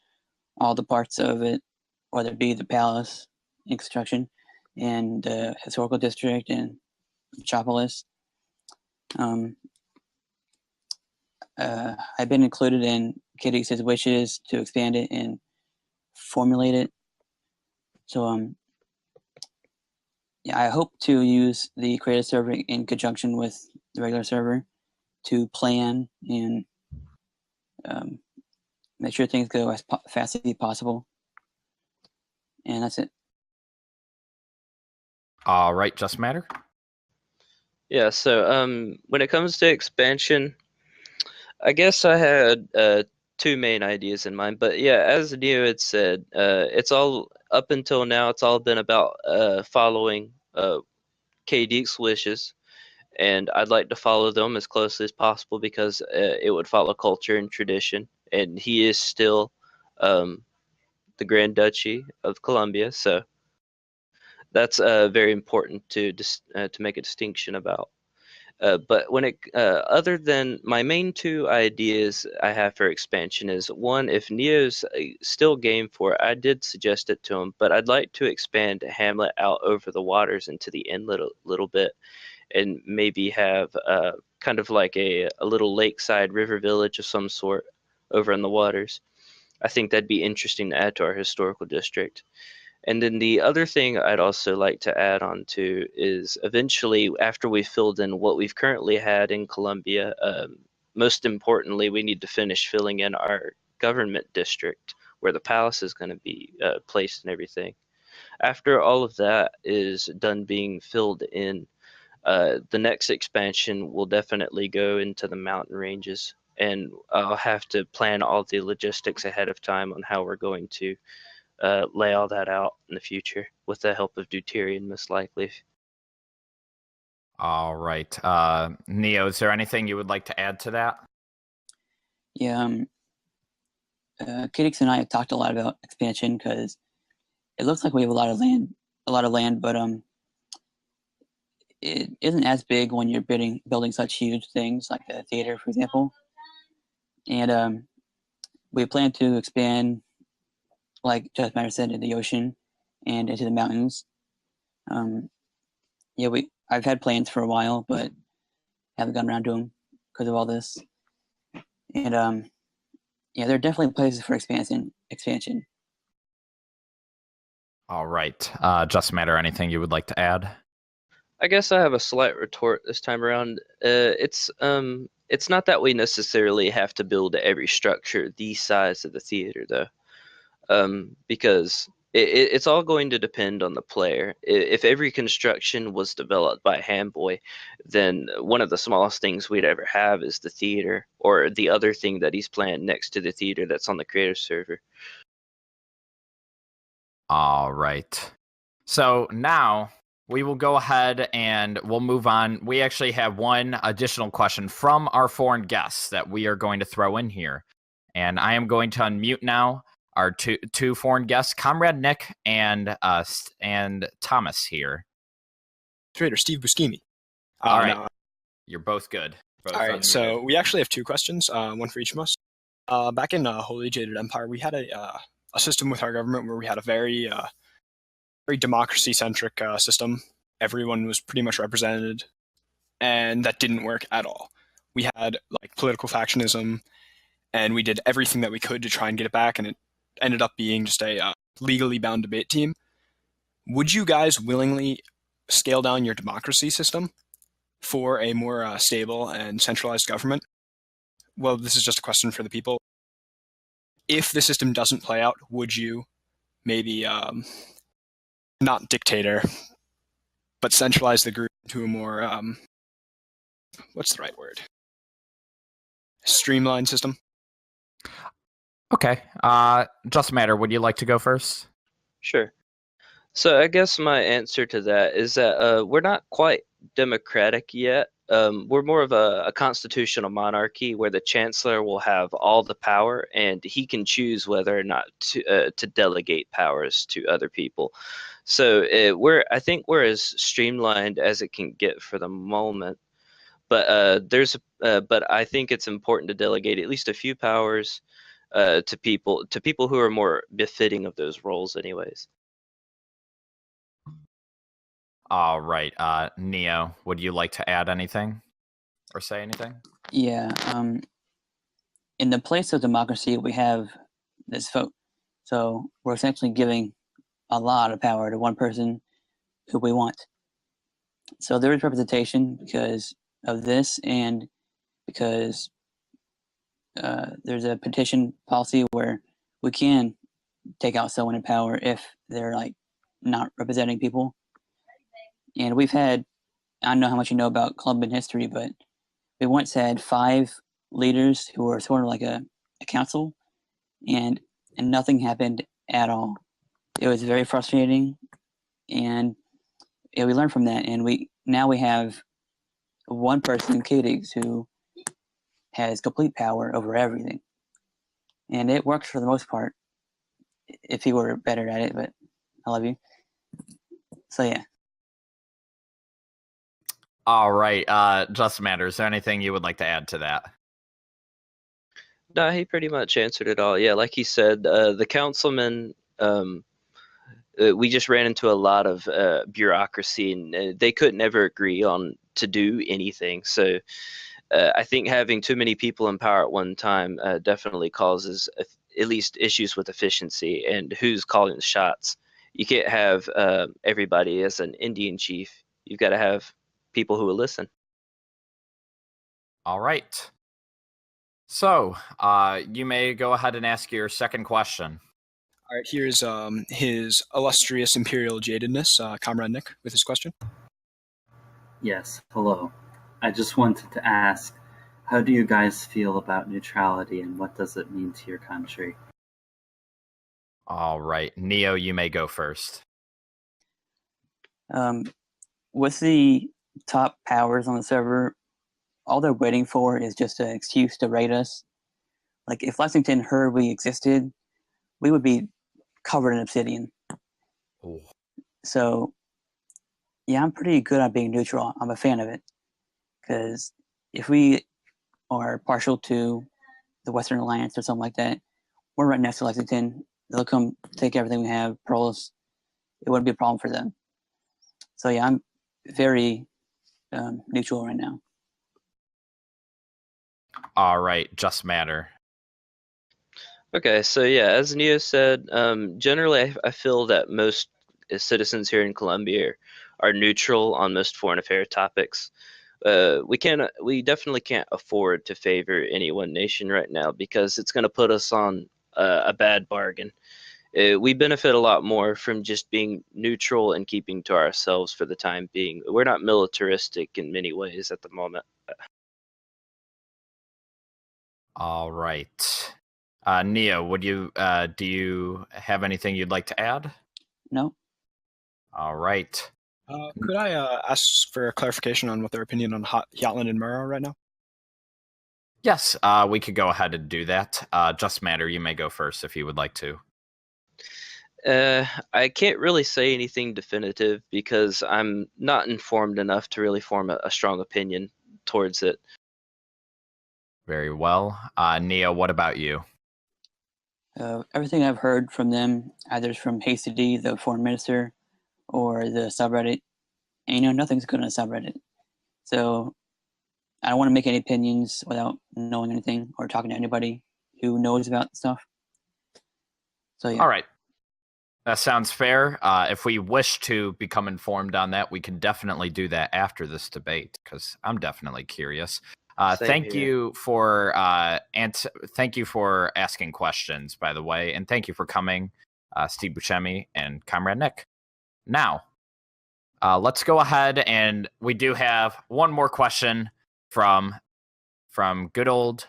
all the parts of it, whether it be the palace in construction and the historical district and metropolis. I've been included in KDX's wishes to expand it and formulate it. So I hope to use the creative server in conjunction with the regular server to plan and make sure things go as fast as possible. And that's it. All right, Just Matter. Yeah, so when it comes to expansion, I guess I had two main ideas in mind. But yeah, as Neo had said, it's all up until now, it's all been about following KDX's wishes, and I'd like to follow them as closely as possible, because it would follow culture and tradition, and he is still the Grand Duchy of Columbia, so that's very important to make a distinction about. But when other than my main two ideas I have for expansion is, one, if Neo's still game for it, I did suggest it to him, but I'd like to expand Hamlet out over the waters into the inlet a little bit, and maybe have kind of like a little lakeside river village of some sort over in the waters. I think that'd be interesting to add to our historical district. And then the other thing I'd also like to add on to is, eventually, after we've filled in what we've currently had in Columbia, most importantly, we need to finish filling in our government district where the palace is going to be placed and everything. After all of that is done being filled in, the next expansion will definitely go into the mountain ranges, and I'll have to plan all the logistics ahead of time on how we're going to lay all that out in the future with the help of Deuterion, most likely. All right. Neo, is there anything you would like to add to that? Yeah, Kidix and I have talked a lot about expansion because it looks like we have a lot of land, but it isn't as big when you're building such huge things like a theater, for example. And we plan to expand, like Just Matter said, into the ocean and into the mountains. Yeah, I've had plans for a while, but haven't gotten around to them because of all this. And yeah, there are definitely places for expansion. All right. Just Matter, anything you would like to add? I guess I have a slight retort this time around. It's not that we necessarily have to build every structure the size of the theater, though, because it's all going to depend on the player. If every construction was developed by Handboy, then one of the smallest things we'd ever have is the theater, or the other thing that he's planned next to the theater that's on the creative server. All right. So now we will go ahead and we'll move on. We actually have one additional question from our foreign guests that we are going to throw in here. And I am going to unmute now our two foreign guests, Comrade Nick and Thomas here. Trader Steve Buscemi. All right. You're both good. Both all right, unmuted. so we actually have two questions, one for each of us. Back in Holy Jaded Empire, we had a system with our government where we had a very democracy-centric system. Everyone was pretty much represented, and that didn't work at all. We had like political factionism, and we did everything that we could to try and get it back, and it ended up being just a legally bound debate team. Would you guys willingly scale down your democracy system for a more stable and centralized government? Well, this is just a question for the people. If the system doesn't play out, would you maybe not dictator, but centralize the group into a more what's the right word? Streamlined system? Okay. Just Matter, would you like to go first? Sure. So I guess my answer to that is that we're not quite democratic yet. We're more of a constitutional monarchy where the chancellor will have all the power and he can choose whether or not to delegate powers to other people. So I think we're as streamlined as it can get for the moment. But but I think it's important to delegate at least a few powers to people who are more befitting of those roles, anyways. All right. Neo, would you like to add anything or say anything? Yeah. In the place of democracy, we have this vote. So we're essentially giving a lot of power to one person who we want. So there is representation because of this, and because there's a petition policy where we can take out someone in power if they're like not representing people. And we've had, I don't know how much you know about Columbian history, but we once had 5 leaders who were sort of like a council, and nothing happened at all. It was very frustrating, and we learned from that. And now we have one person, Kadix, who has complete power over everything, and it works for the most part. If he were better at it, but I love you. So yeah. All right. Just Matter, is there anything you would like to add to that? No, he pretty much answered it all. Yeah, like he said, the councilmen, we just ran into a lot of bureaucracy, and they couldn't ever agree on to do anything. So I think having too many people in power at one time definitely causes at least issues with efficiency and who's calling the shots. You can't have everybody as an Indian chief. You've got to have people who will listen. All right. So, you may go ahead and ask your second question. All right, here's his illustrious Imperial Jadedness, Comrade Nick, with his question. Yes, hello. I just wanted to ask, how do you guys feel about neutrality and what does it mean to your country? All right, Neo, you may go first. With the top powers on the server, all they're waiting for is just an excuse to raid us. Like, if Lexington heard we existed, we would be covered in obsidian. Ooh. So, yeah, I'm pretty good at being neutral. I'm a fan of it. Because if we are partial to the Western Alliance or something like that, we're right next to Lexington. They'll come take everything we have, pearls. It wouldn't be a problem for them. So, yeah, I'm very neutral right now. All right, Just Matter. Okay, so yeah, as Neo said, generally I feel that most citizens here in Colombia are neutral on most foreign affairs topics. We definitely can't afford to favor any one nation right now because it's going to put us on a bad bargain. We benefit a lot more from just being neutral and keeping to ourselves for the time being. We're not militaristic in many ways at the moment. All right. Neo, would you do you have anything you'd like to add? No? All right. Could I ask for a clarification on what their opinion on Hotland and Murrow right now? Yes, we could go ahead and do that. Just Matter, you may go first if you would like to. I can't really say anything definitive because I'm not informed enough to really form a strong opinion towards it. Very well. Neo, what about you? Everything I've heard from them, either from Hasty D, the foreign minister, or the subreddit, and nothing's good on the subreddit. So I don't want to make any opinions without knowing anything or talking to anybody who knows about stuff. So yeah. All right. That sounds fair. If we wish to become informed on that, we can definitely do that after this debate because I'm definitely curious. Thank you for thank you for asking questions, by the way, and thank you for coming, Steve Buscemi and Comrade Nick. Now, let's go ahead, and we do have one more question from good old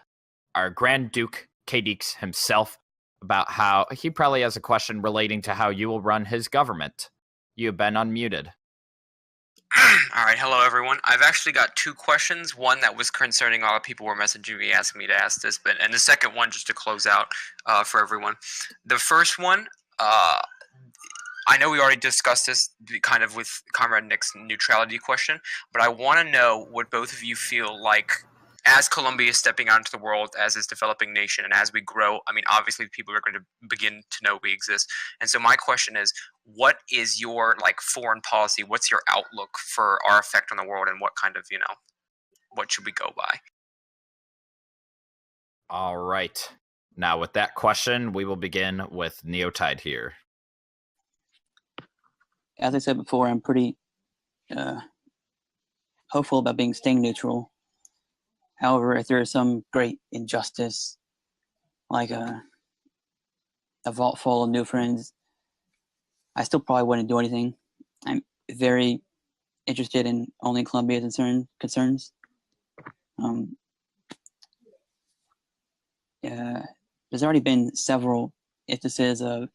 our Grand Duke K-Deeks himself about how he probably has a question relating to how you will run his government. You have been unmuted. All right, hello everyone. I've actually got two questions. One that was concerning all the people were messaging me asking me to ask this, and the second one just to close out for everyone. The first one, I know we already discussed this kind of with Comrade Nick's neutrality question, but I want to know what both of you feel like as Colombia is stepping out into the world as this developing nation, and as we grow. I mean, obviously people are going to begin to know we exist. And so my question is, what is your foreign policy? What's your outlook for our effect on the world, and what kind of, what should we go by? All right. Now with that question, we will begin with Neotide here. As I said before, I'm pretty hopeful about staying neutral. However, if there is some great injustice, like a vault full of new friends, I still probably wouldn't do anything. I'm very interested in only Colombia concerns. There's already been several instances of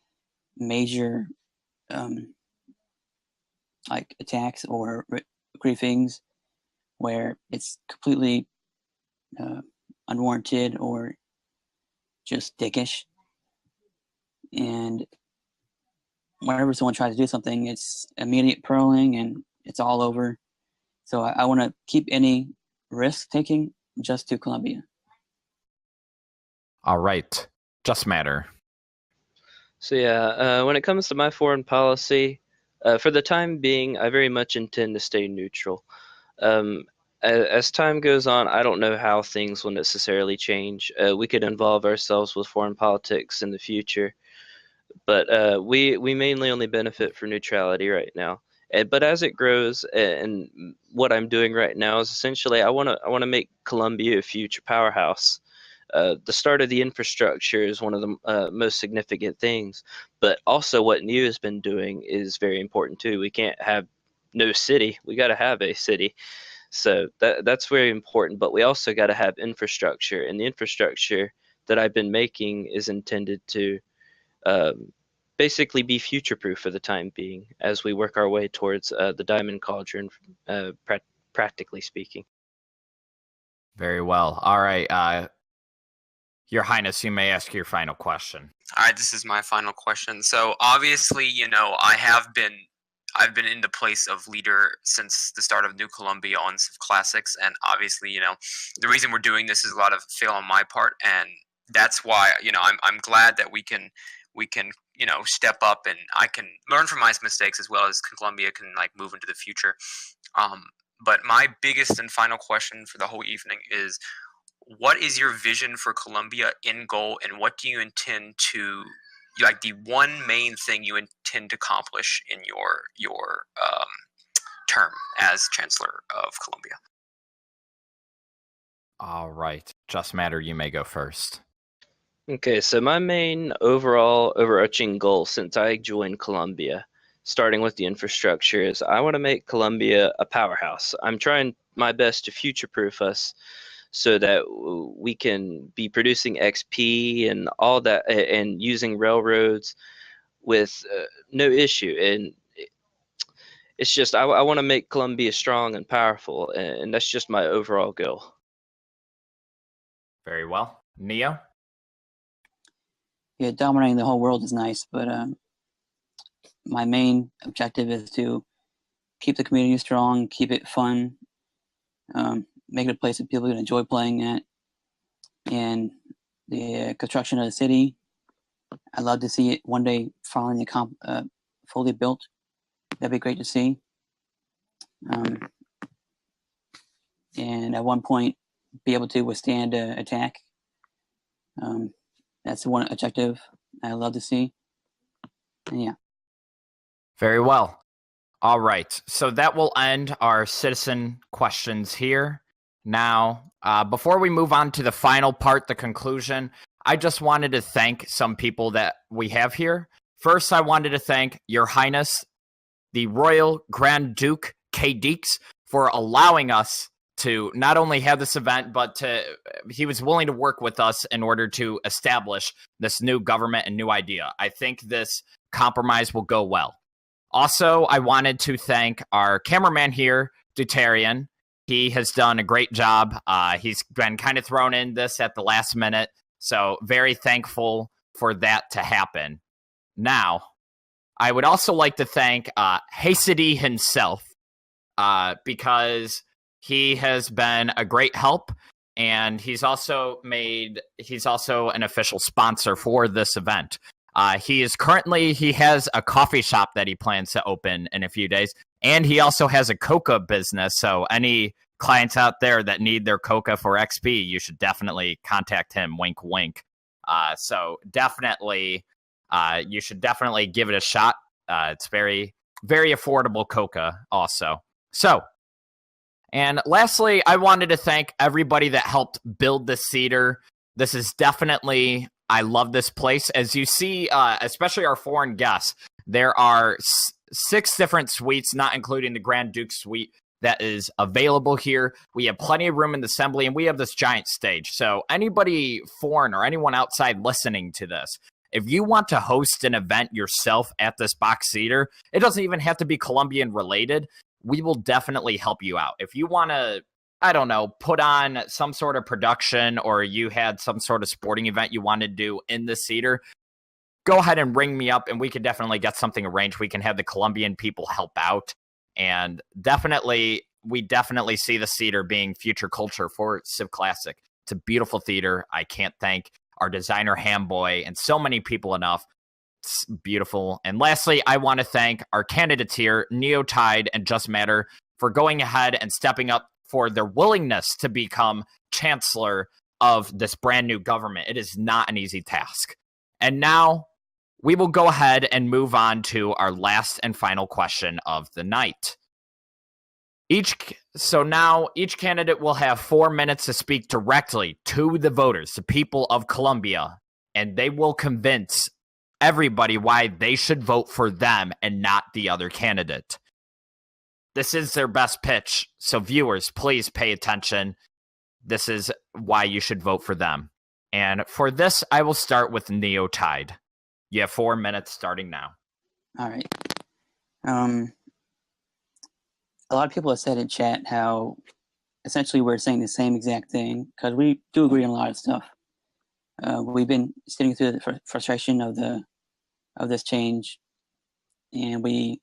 major attacks or griefings where it's completely unwarranted or just dickish. And whenever someone tries to do something, it's immediate pearling and it's all over. So I want to keep any risk taking just to Colombia. All right. Just Matter. So yeah, when it comes to my foreign policy, for the time being, I very much intend to stay neutral. As time goes on, I don't know how things will necessarily change. We could involve ourselves with foreign politics in the future, but we mainly only benefit from neutrality right now. But as it grows, and what I'm doing right now is essentially I want to make Colombia a future powerhouse. The start of the infrastructure is one of the most significant things, but also what Neo has been doing is very important too. We can't have no city. We got to have a city. So that's very important, but we also got to have infrastructure, and the infrastructure that I've been making is intended to basically be future-proof for the time being as we work our way towards the Diamond Cauldron, practically speaking. Very well. All right. Your Highness, you may ask your final question. All right, this is my final question. So obviously, I've been in the place of leader since the start of New Columbia on Civ Classics, and obviously, the reason we're doing this is a lot of fail on my part, and that's why, I'm glad that we can step up, and I can learn from my mistakes as well as Columbia can move into the future. But my biggest and final question for the whole evening is, what is your vision for Columbia in goal, and what do you intend to, the one main thing you intend to accomplish in your term as Chancellor of Columbia? All right. Just Matter, you may go first. Okay, so my main overall overarching goal since I joined Columbia, starting with the infrastructure, is I want to make Columbia a powerhouse. I'm trying my best to future-proof us so that we can be producing XP and all that, and using railroads with no issue. And it's just I want to make Columbia strong and powerful, and that's just my overall goal. Very well. Neo? Yeah, dominating the whole world is nice, but my main objective is to keep the community strong, keep it fun, make it a place that people can enjoy playing at, and the construction of the city. I'd love to see it one day finally fully built. That'd be great to see. And at one point, be able to withstand an attack. That's the one objective I'd love to see. And yeah. Very well. All right. So that will end our citizen questions here. Now, before we move on to the final part, the conclusion, I just wanted to thank some people that we have here. First, I wanted to thank Your Highness, the Royal Grand Duke K. Deeks, for allowing us to not only have this event, but he was willing to work with us in order to establish this new government and new idea. I think this compromise will go well. Also, I wanted to thank our cameraman here, Deuterian. He has done a great job. He's been kind of thrown in this at the last minute, so very thankful for that to happen. Now, I would also like to thank Hasidi himself, because he has been a great help, and he's also an official sponsor for this event. He has a coffee shop that he plans to open in a few days, and he also has a coca business. So any clients out there that need their coca for XP, you should definitely contact him. Wink, wink. So definitely, you should definitely give it a shot. It's very, very affordable coca also. So, and lastly, I wanted to thank everybody that helped build this theater. This is definitely, I love this place. As you see, especially our foreign guests, there are 6 different suites, not including the Grand Duke suite, that is available here. We have plenty of room in the assembly, and we have this giant stage. So anybody foreign or anyone outside listening to this, if you want to host an event yourself at this box theater, it doesn't even have to be Colombian related. We will definitely help you out. If you want to, I don't know, put on some sort of production, or you had some sort of sporting event you wanted to do in the theater, go ahead and ring me up, and we can definitely get something arranged. We can have the Colombian people help out. And we definitely see the theater being future culture for Civ Classic. It's a beautiful theater. I can't thank our designer, Hamboy, and so many people enough. It's beautiful. And lastly, I want to thank our candidates here, Neotide and Just Matter, for going ahead and stepping up for their willingness to become chancellor of this brand new government. It is not an easy task. And now we will go ahead and move on to our last and final question of the night. So now each candidate will have 4 minutes to speak directly to the voters, the people of Columbia, and they will convince everybody why they should vote for them and not the other candidate. This is their best pitch, so viewers, please pay attention. This is why you should vote for them. And for this, I will start with Neotide. You have 4 minutes starting now. All right. A lot of people have said in chat how essentially we're saying the same exact thing because we do agree on a lot of stuff. We've been sitting through the frustration of this change, and we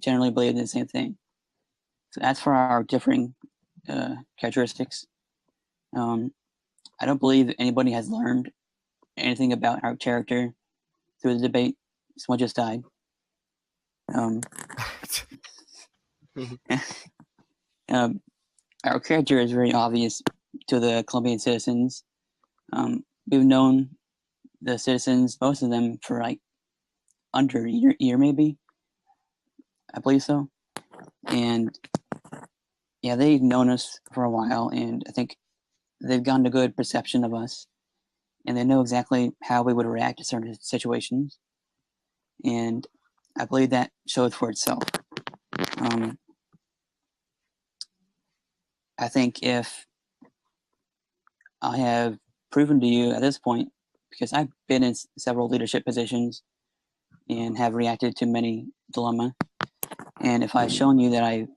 generally believe in the same thing. So as for our differing characteristics, I don't believe anybody has learned anything about our character through the debate. Someone just died. Our character is very obvious to the Colombian citizens. We've known the citizens, most of them, for like under a year maybe. I believe so. And yeah, they've known us for a while, and I think they've gotten a good perception of us, and they know exactly how we would react to certain situations. And I believe that shows for itself. I think if I have proven to you at this point, because I've been in several leadership positions and have reacted to many dilemma, and if I've shown you that I've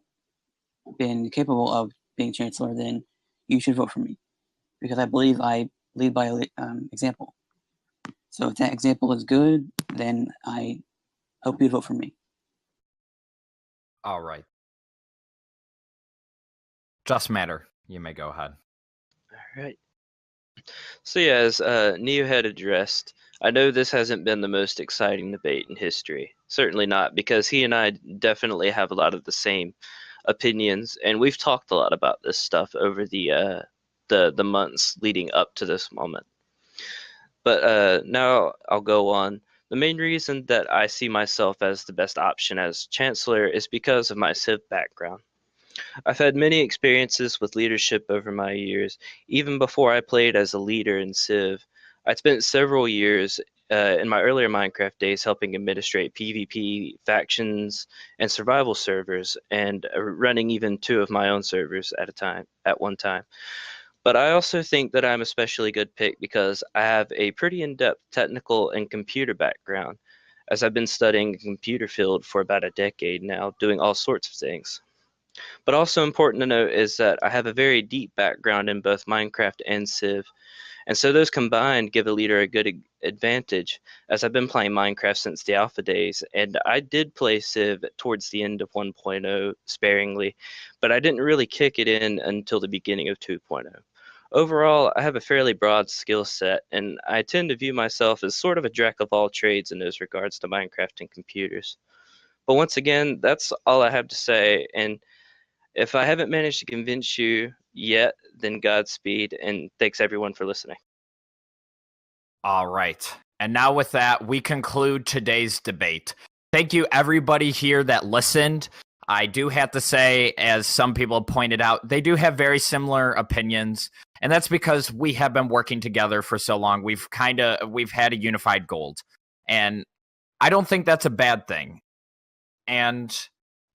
been capable of being chancellor, then you should vote for me, because I believe I lead by example. So if that example is good, then I hope you vote for me. All right. Just Matter, you may go ahead. All right. So yeah, as Neo had addressed, I know this hasn't been the most exciting debate in history. Certainly not, because he and I definitely have a lot of the same opinions, and we've talked a lot about this stuff over the months leading up to this moment. But now I'll go on. The main reason that I see myself as the best option as chancellor is because of my Civ background. I've had many experiences with leadership over my years. Even before I played as a leader in Civ, I spent several years in my earlier Minecraft days helping administrate PvP factions and survival servers, and running even 2 of my own servers at one time. But I also think that I'm a especially good pick because I have a pretty in-depth technical and computer background, as I've been studying the computer field for about a decade now, doing all sorts of things. But also important to note is that I have a very deep background in both Minecraft and Civ, and so those combined give a leader a good advantage, as I've been playing Minecraft since the alpha days, and I did play Civ towards the end of 1.0 sparingly, but I didn't really kick it in until the beginning of 2.0. Overall, I have a fairly broad skill set, and I tend to view myself as sort of a jack of all trades in those regards to Minecraft and computers. But once again, that's all I have to say, and if I haven't managed to convince you yet, then Godspeed, and thanks everyone for listening. All right. And now with that, we conclude today's debate. Thank you, everybody here that listened. I do have to say, as some people have pointed out, they do have very similar opinions, and that's because we have been working together for so long. We've had a unified goal, and I don't think that's a bad thing. And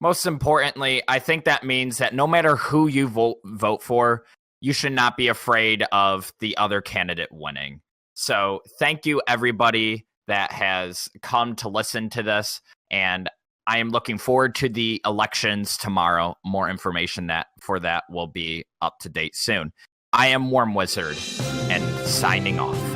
most importantly, I think that means that no matter who you vote for, you should not be afraid of the other candidate winning. So thank you, everybody that has come to listen to this, and I am looking forward to the elections tomorrow. More information for that will be up to date soon. I am Worm Wizard, and signing off.